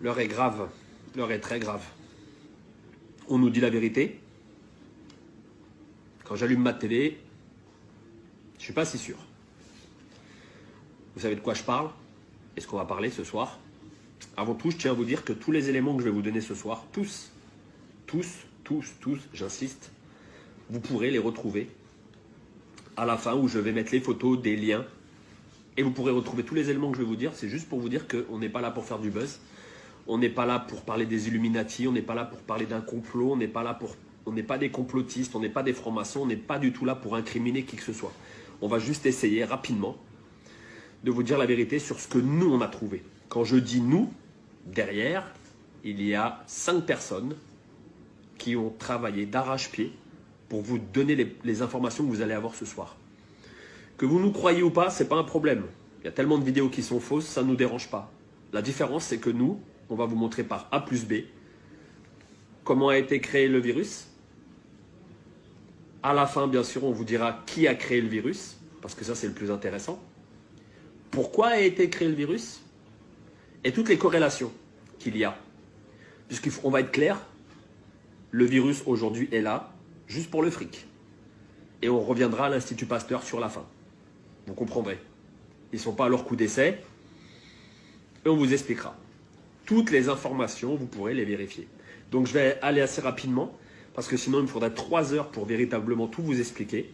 L'heure est grave. L'heure est très grave. On nous dit la vérité. Quand j'allume ma télé, je ne suis pas si sûr. Vous savez de quoi je parle? Et ce qu'on va parler ce soir? Avant tout, je tiens à vous dire que tous les éléments que je vais vous donner ce soir, tous, j'insiste, vous pourrez les retrouver à la fin où je vais mettre les photos, des liens. Et vous pourrez retrouver tous les éléments que je vais vous dire. C'est juste pour vous dire qu'on n'est pas là pour faire du buzz. On n'est pas là pour parler des Illuminati. On n'est pas là pour parler d'un complot. On n'est pas des complotistes. On n'est pas des francs-maçons. On n'est pas du tout là pour incriminer qui que ce soit. On va juste essayer rapidement de vous dire la vérité sur ce que nous, on a trouvé. Quand je dis nous, derrière, il y a 5 personnes qui ont travaillé d'arrache-pied pour vous donner les informations que vous allez avoir ce soir. Que vous nous croyez ou pas, ce n'est pas un problème. Il y a tellement de vidéos qui sont fausses, ça ne nous dérange pas. La différence, c'est que nous, on va vous montrer par A plus B comment a été créé le virus. À la fin, bien sûr, on vous dira qui a créé le virus, parce que ça, c'est le plus intéressant. Pourquoi a été créé le virus et toutes les corrélations qu'il y a. Puisqu'on va être clair, le virus aujourd'hui est là, juste pour le fric. Et on reviendra à l'Institut Pasteur sur la fin. Vous comprendrez. Ils ne sont pas à leur coup d'essai. Et on vous expliquera. Toutes les informations, vous pourrez les vérifier. Donc je vais aller assez rapidement, parce que sinon il me faudrait 3 heures pour véritablement tout vous expliquer.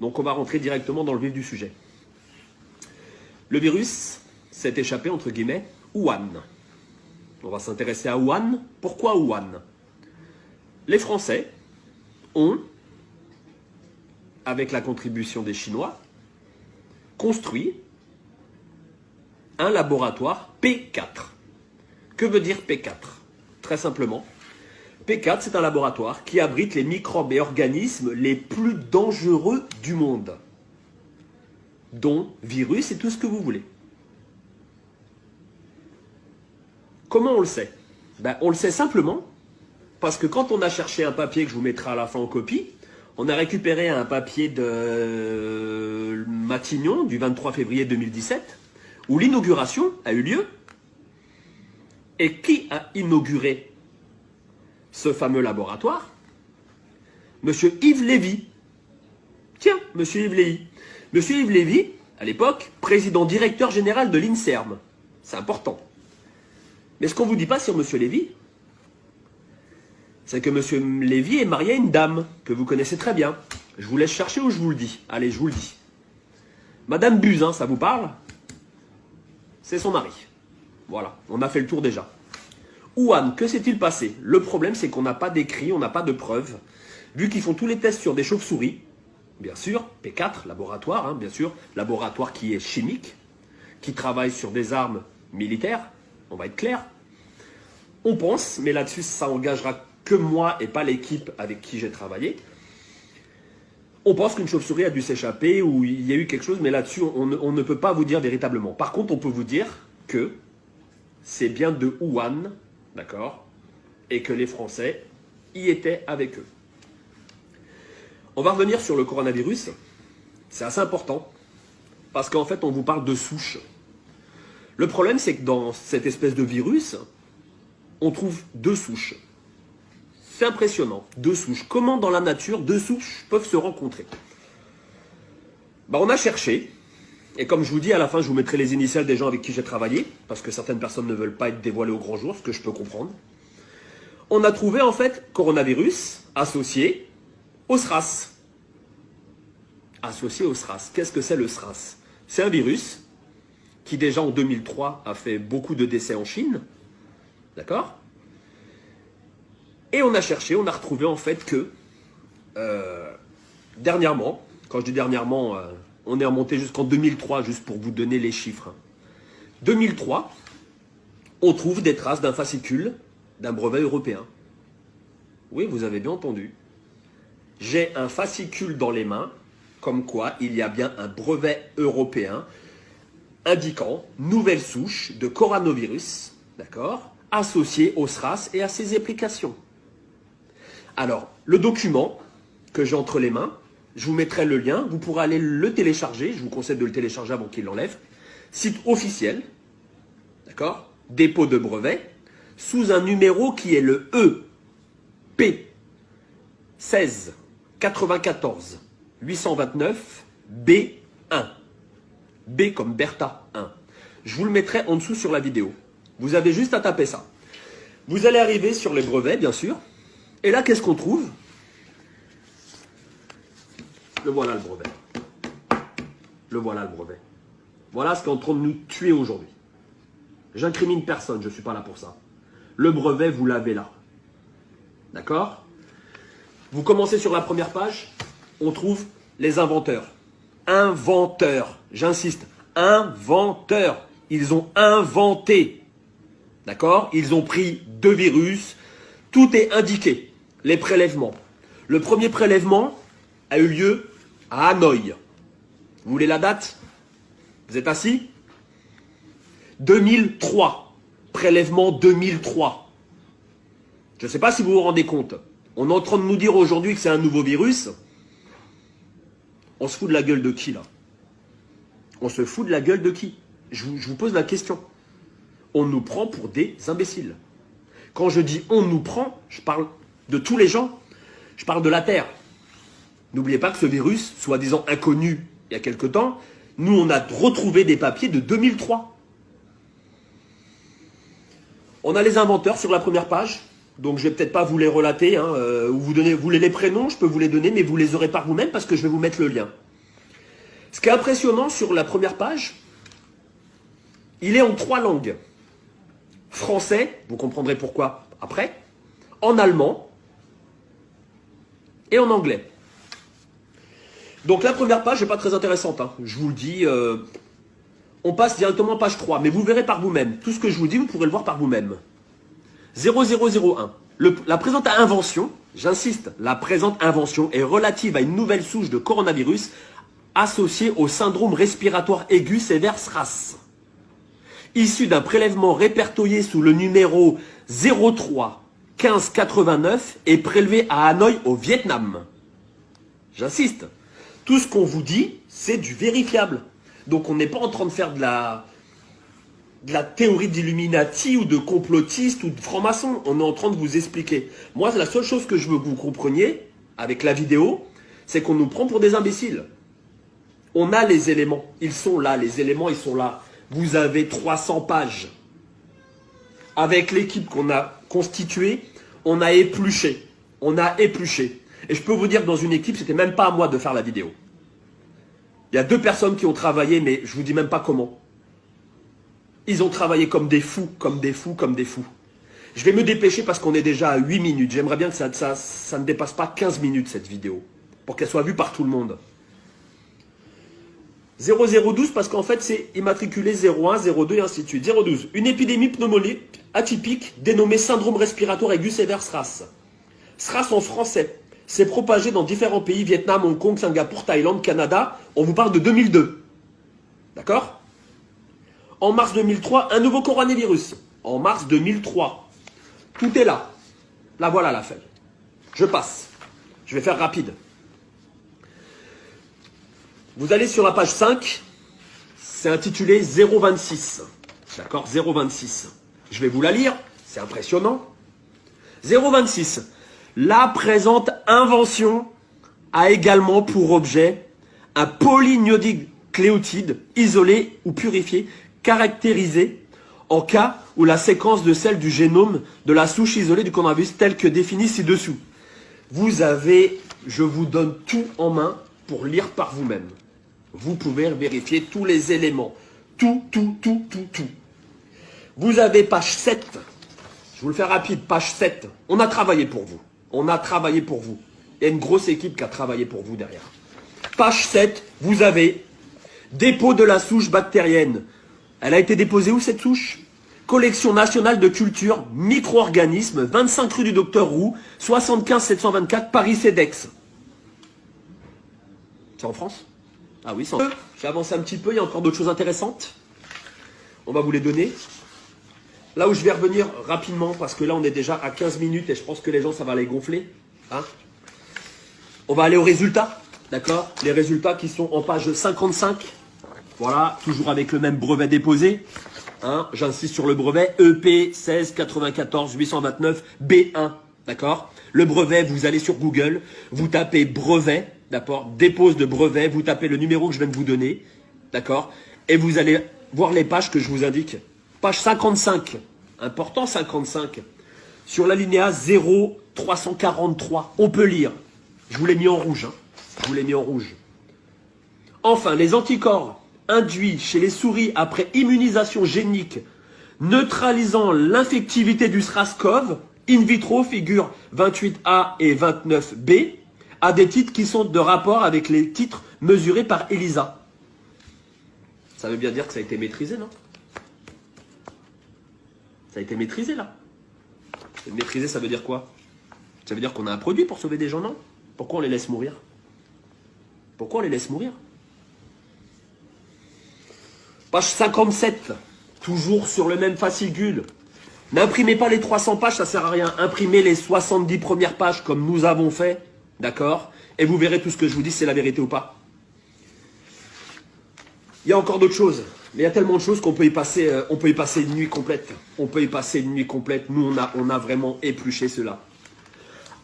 Donc on va rentrer directement dans le vif du sujet. Le virus s'est échappé, entre guillemets, Wuhan. On va s'intéresser à Wuhan. Pourquoi Wuhan? Les Français ont, avec la contribution des Chinois, construit un laboratoire P4. Que veut dire P4? Très simplement, P4, c'est un laboratoire qui abrite les microbes et organismes les plus dangereux du monde, dont virus et tout ce que vous voulez. Comment on le sait? On le sait simplement parce que quand on a cherché un papier que je vous mettrai à la fin en copie, on a récupéré un papier de Matignon du 23 février 2017 où l'inauguration a eu lieu. Et qui a inauguré ce fameux laboratoire? Monsieur Yves Lévy. Tiens, Monsieur Yves Lévy. Monsieur Yves Lévy, à l'époque, président directeur général de l'INSERM. C'est important. Mais ce qu'on ne vous dit pas sur Monsieur Lévy, c'est que Monsieur Lévy est marié à une dame que vous connaissez très bien. Je vous laisse chercher ou je vous le dis? Allez, je vous le dis. Madame Buzyn, ça vous parle? C'est son mari. Voilà, on a fait le tour déjà. Wuhan, que s'est-il passé? Le problème, c'est qu'on n'a pas d'écrit, on n'a pas de preuves. Vu qu'ils font tous les tests sur des chauves-souris, bien sûr, P4, laboratoire, bien sûr, laboratoire qui est chimique, qui travaille sur des armes militaires, on va être clair. On pense, mais là-dessus, ça engagera que moi et pas l'équipe avec qui j'ai travaillé. On pense qu'une chauve-souris a dû s'échapper ou il y a eu quelque chose, mais là-dessus, on ne peut pas vous dire véritablement. Par contre, on peut vous dire que c'est bien de Wuhan, d'accord, et que les Français y étaient avec eux. On va revenir sur le coronavirus. C'est assez important, parce qu'en fait, on vous parle de souches. Le problème, c'est que dans cette espèce de virus, on trouve 2 souches. C'est impressionnant, 2 souches. Comment dans la nature 2 souches peuvent se rencontrer? On a cherché, et comme je vous dis, à la fin, je vous mettrai les initiales des gens avec qui j'ai travaillé, parce que certaines personnes ne veulent pas être dévoilées au grand jour, ce que je peux comprendre. On a trouvé en fait coronavirus associé au SRAS. Associé au SRAS. Qu'est-ce que c'est le SRAS? C'est un virus qui déjà en 2003 a fait beaucoup de décès en Chine. D'accord? Et on a cherché, on a retrouvé en fait que dernièrement, quand je dis dernièrement, on est remonté jusqu'en 2003, juste pour vous donner les chiffres. 2003, on trouve des traces d'un fascicule d'un brevet européen. Oui, vous avez bien entendu. J'ai un fascicule dans les mains, comme quoi il y a bien un brevet européen indiquant nouvelle souche de coronavirus, d'accord, associée au SRAS et à ses applications. Alors, le document que j'ai entre les mains, je vous mettrai le lien, vous pourrez aller le télécharger, je vous conseille de le télécharger avant qu'il l'enlève. Site officiel, d'accord, dépôt de brevet, sous un numéro qui est le EP 16 94 829 B1. B comme Bertha 1. Je vous le mettrai en dessous sur la vidéo. Vous avez juste à taper ça. Vous allez arriver sur les brevets, bien sûr. Et là, qu'est-ce qu'on trouve? Le voilà le brevet. Le voilà le brevet. Voilà ce qui est en train de nous tuer aujourd'hui. J'incrimine personne, je ne suis pas là pour ça. Le brevet, vous l'avez là. D'accord? Vous commencez sur la première page, on trouve les inventeurs. Inventeurs, j'insiste, inventeurs. Ils ont inventé. D'accord? Ils ont pris 2 virus. Tout est indiqué. Les prélèvements. Le premier prélèvement a eu lieu à Hanoï. Vous voulez la date? Vous êtes assis? 2003. Prélèvement 2003. Je ne sais pas si vous vous rendez compte. On est en train de nous dire aujourd'hui que c'est un nouveau virus. On se fout de la gueule de qui là? On se fout de la gueule de qui? Je vous pose la question. On nous prend pour des imbéciles. Quand je dis on nous prend, je parle de tous les gens. Je parle de la Terre. N'oubliez pas que ce virus, soi-disant inconnu il y a quelque temps, nous on a retrouvé des papiers de 2003. On a les inventeurs sur la première page. Donc je ne vais peut-être pas vous les relater, hein, ou vous voulez les prénoms, je peux vous les donner, mais vous les aurez par vous-même parce que je vais vous mettre le lien. Ce qui est impressionnant sur la première page, il est en 3 langues. Français, vous comprendrez pourquoi après, en allemand et en anglais. Donc la première page n'est pas très intéressante, hein. Je vous le dis, on passe directement à page 3, mais vous verrez par vous-même. Tout ce que je vous dis, vous pourrez le voir par vous-même. 0001. La présente invention, j'insiste, la présente invention est relative à une nouvelle souche de coronavirus associée au syndrome respiratoire aigu sévère SRAS. Issue d'un prélèvement répertorié sous le numéro 03 15 89 et prélevé à Hanoï au Vietnam. J'insiste, tout ce qu'on vous dit, c'est du vérifiable. Donc on n'est pas en train de faire de la théorie d'Illuminati ou de complotiste ou de franc-maçon. On est en train de vous expliquer. Moi, la seule chose que je veux que vous compreniez avec la vidéo, c'est qu'on nous prend pour des imbéciles. On a les éléments. Ils sont là. Les éléments, ils sont là. Vous avez 300 pages. Avec l'équipe qu'on a constituée, on a épluché. On a épluché. Et je peux vous dire que dans une équipe, c'était même pas à moi de faire la vidéo. Il y a 2 personnes qui ont travaillé, mais je vous dis même pas comment. Ils ont travaillé comme des fous, comme des fous, comme des fous. Je vais me dépêcher parce qu'on est déjà à 8 minutes. J'aimerais bien que ça ne dépasse pas 15 minutes cette vidéo. Pour qu'elle soit vue par tout le monde. 0012 parce qu'en fait c'est immatriculé 01, 02 et ainsi de suite. 012. Une épidémie pneumonique atypique dénommée syndrome respiratoire aigu sévère SRAS. SRAS en français. C'est propagé dans différents pays, Vietnam, Hong Kong, Singapour, Thaïlande, Canada. On vous parle de 2002. D'accord? En mars 2003, un nouveau coronavirus. En mars 2003. Tout est là. Là, voilà la feuille. Je passe. Je vais faire rapide. Vous allez sur la page 5. C'est intitulé 026. D'accord? 026. Je vais vous la lire. C'est impressionnant. 026. La présente invention a également pour objet un polynucléotide isolé ou purifié caractérisé en cas où la séquence de celle du génome de la souche isolée du coronavirus telle que définie ci-dessous. Vous avez, je vous donne tout en main pour lire par vous-même. Vous pouvez vérifier tous les éléments. Tout. Vous avez page 7. Je vous le fais rapide, page 7. On a travaillé pour vous. On a travaillé pour vous. Il y a une grosse équipe qui a travaillé pour vous derrière. Page 7, vous avez dépôt de la souche bactérienne. Elle a été déposée où cette souche? Collection nationale de culture, micro-organismes, 25 rue du Docteur Roux, 75 724 Paris-Cedex. C'est en France? Ah oui, c'est en France. J'ai avancé un petit peu, il y a encore d'autres choses intéressantes. On va vous les donner. Là où je vais revenir rapidement, parce que là on est déjà à 15 minutes et je pense que les gens ça va les gonfler. Hein, on va aller aux résultats, d'accord? Les résultats qui sont en page 55. Voilà, toujours avec le même brevet déposé. Hein, j'insiste sur le brevet EP 16 94 829 B1. D'accord? Le brevet, vous allez sur Google, vous tapez brevet, d'accord? Dépose de brevet, vous tapez le numéro que je viens de vous donner, d'accord? Et vous allez voir les pages que je vous indique. Page 55, important 55, sur l'alinéa 0343, on peut lire. Je vous l'ai mis en rouge, hein. Je vous l'ai mis en rouge. Enfin, les anticorps induits chez les souris après immunisation génique neutralisant l'infectivité du SRAS-CoV in vitro figure 28A et 29B à des titres qui sont de rapport avec les titres mesurés par ELISA. Ça veut bien dire que ça a été maîtrisé, non? Ça a été maîtrisé, là. Maîtrisé, ça veut dire quoi? Ça veut dire qu'on a un produit pour sauver des gens, non? Pourquoi on les laisse mourir? Pourquoi on les laisse mourir? Page 57, toujours sur le même fascicule. N'imprimez pas les 300 pages, ça sert à rien. Imprimez les 70 premières pages comme nous avons fait, d'accord? Et vous verrez tout ce que je vous dis, c'est la vérité ou pas. Il y a encore d'autres choses, mais il y a tellement de choses qu'on peut y passer, une nuit complète. On peut y passer une nuit complète. Nous, on a vraiment épluché cela.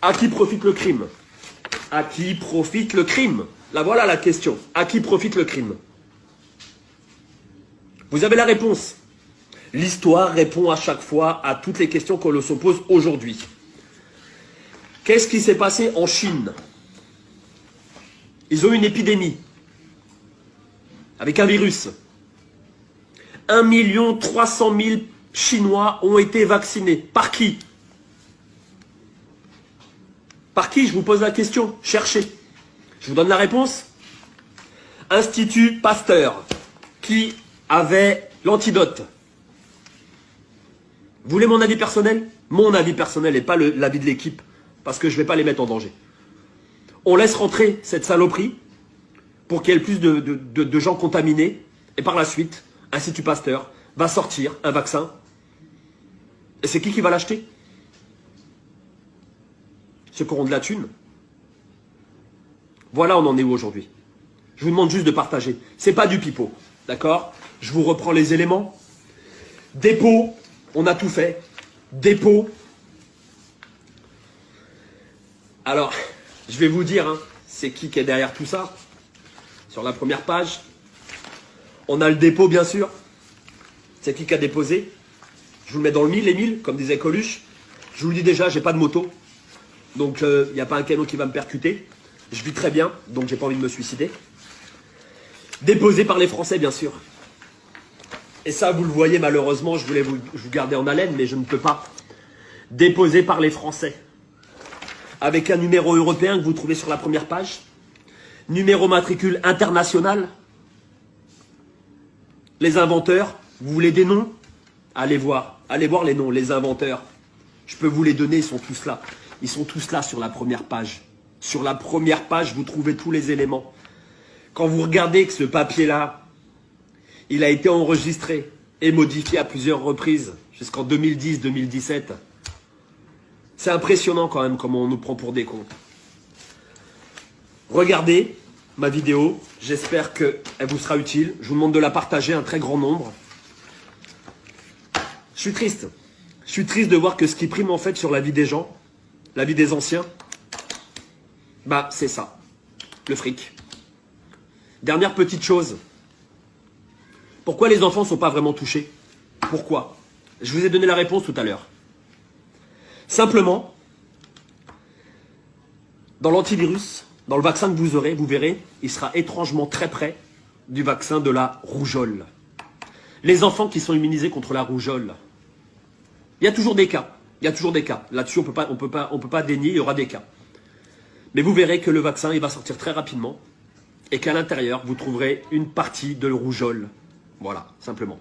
À qui profite le crime? À qui profite le crime? Là, voilà la question. À qui profite le crime? Vous avez la réponse. L'histoire répond à chaque fois à toutes les questions qu'on se pose aujourd'hui. Qu'est-ce qui s'est passé en Chine? Ils ont eu une épidémie avec un virus. 1 300 000 Chinois ont été vaccinés. Par qui? Par qui? Je vous pose la question. Cherchez. Je vous donne la réponse. Institut Pasteur, qui avait l'antidote. Vous voulez mon avis personnel? Mon avis personnel et pas l'avis de l'équipe, parce que je ne vais pas les mettre en danger. On laisse rentrer cette saloperie pour qu'il y ait le plus de gens contaminés, et par la suite, Institut Pasteur va sortir un vaccin. Et c'est qui va l'acheter? Ceux qui auront de la thune. Voilà, on en est où aujourd'hui? Je vous demande juste de partager. C'est pas du pipeau, d'accord? Je vous reprends les éléments. Dépôt, on a tout fait. Dépôt. Alors, je vais vous dire, hein, c'est qui est derrière tout ça. Sur la première page, on a le dépôt, bien sûr. C'est qui a déposé. Je vous le mets dans le mille, les mille, comme disait Coluche. Je vous le dis déjà, j'ai pas de moto. Donc, il n'y a pas un canon qui va me percuter. Je vis très bien, donc j'ai pas envie de me suicider. Déposé par les Français, bien sûr. Et ça, vous le voyez, malheureusement, je voulais vous garder en haleine, mais je ne peux pas. Déposé par les Français. Avec un numéro européen que vous trouvez sur la première page. Numéro matricule international. Les inventeurs, vous voulez des noms? Allez voir les noms, les inventeurs. Je peux vous les donner, ils sont tous là. Ils sont tous là sur la première page. Sur la première page, vous trouvez tous les éléments. Quand vous regardez que ce papier-là, il a été enregistré et modifié à plusieurs reprises, jusqu'en 2010-2017, c'est impressionnant quand même comment on nous prend pour des cons. Regardez ma vidéo, j'espère qu'elle vous sera utile. Je vous demande de la partager, un très grand nombre. Je suis triste. Je suis triste de voir que ce qui prime en fait sur la vie des gens, la vie des anciens, bah c'est ça, le fric. Dernière petite chose. Pourquoi les enfants ne sont pas vraiment touchés? Pourquoi? Je vous ai donné la réponse tout à l'heure. Simplement, dans l'antivirus, dans le vaccin que vous aurez, vous verrez, il sera étrangement très près du vaccin de la rougeole. Les enfants qui sont immunisés contre la rougeole, il y a toujours des cas. Il y a toujours des cas. Là-dessus, on peut pas dénier, il y aura des cas. Mais vous verrez que le vaccin, il va sortir très rapidement et qu'à l'intérieur, vous trouverez une partie de rougeole. Voilà, simplement.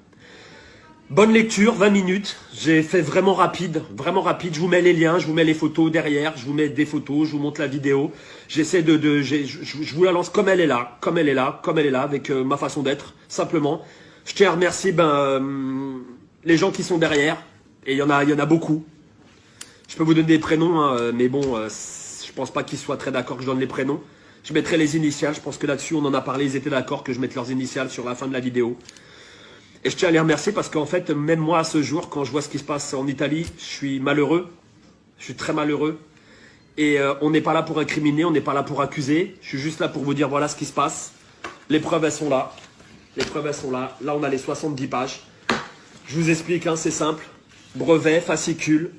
Bonne lecture, 20 minutes. J'ai fait vraiment rapide, vraiment rapide. Je vous mets les liens, je vous mets les photos derrière, je vous mets des photos, je vous montre la vidéo. J'essaie je vous la lance comme elle est là, comme elle est là, comme elle est là, avec ma façon d'être, simplement. Je tiens à remercier les gens qui sont derrière. Et il y en a beaucoup. Je peux vous donner des prénoms, hein, mais bon, je pense pas qu'ils soient très d'accord que je donne les prénoms. Je mettrai les initiales, je pense que là-dessus, on en a parlé, ils étaient d'accord que je mette leurs initiales sur la fin de la vidéo. Et je tiens à les remercier parce qu'en fait, même moi, à ce jour, quand je vois ce qui se passe en Italie, je suis malheureux. Je suis très malheureux. Et on n'est pas là pour incriminer, on n'est pas là pour accuser. Je suis juste là pour vous dire voilà ce qui se passe. Les preuves, elles sont là. Les preuves, elles sont là. Là, on a les 70 pages. Je vous explique, hein, c'est simple. Brevet, fascicule.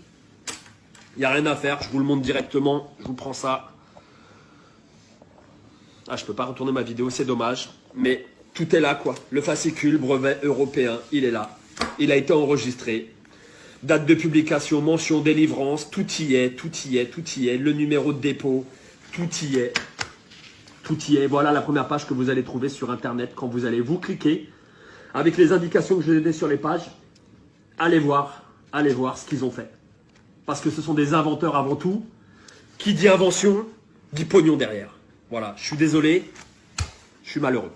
Il n'y a rien à faire. Je vous le montre directement. Je vous prends ça. Ah, je ne peux pas retourner ma vidéo, c'est dommage. Mais tout est là, quoi. Le fascicule, brevet européen, il est là. Il a été enregistré. Date de publication, mention, délivrance, tout y est, tout y est, tout y est. Le numéro de dépôt, tout y est. Tout y est. Voilà la première page que vous allez trouver sur Internet quand vous allez vous cliquer. Avec les indications que je vous ai données sur les pages, allez voir ce qu'ils ont fait. Parce que ce sont des inventeurs avant tout. Qui dit invention, dit pognon derrière. Voilà, je suis désolé, je suis malheureux.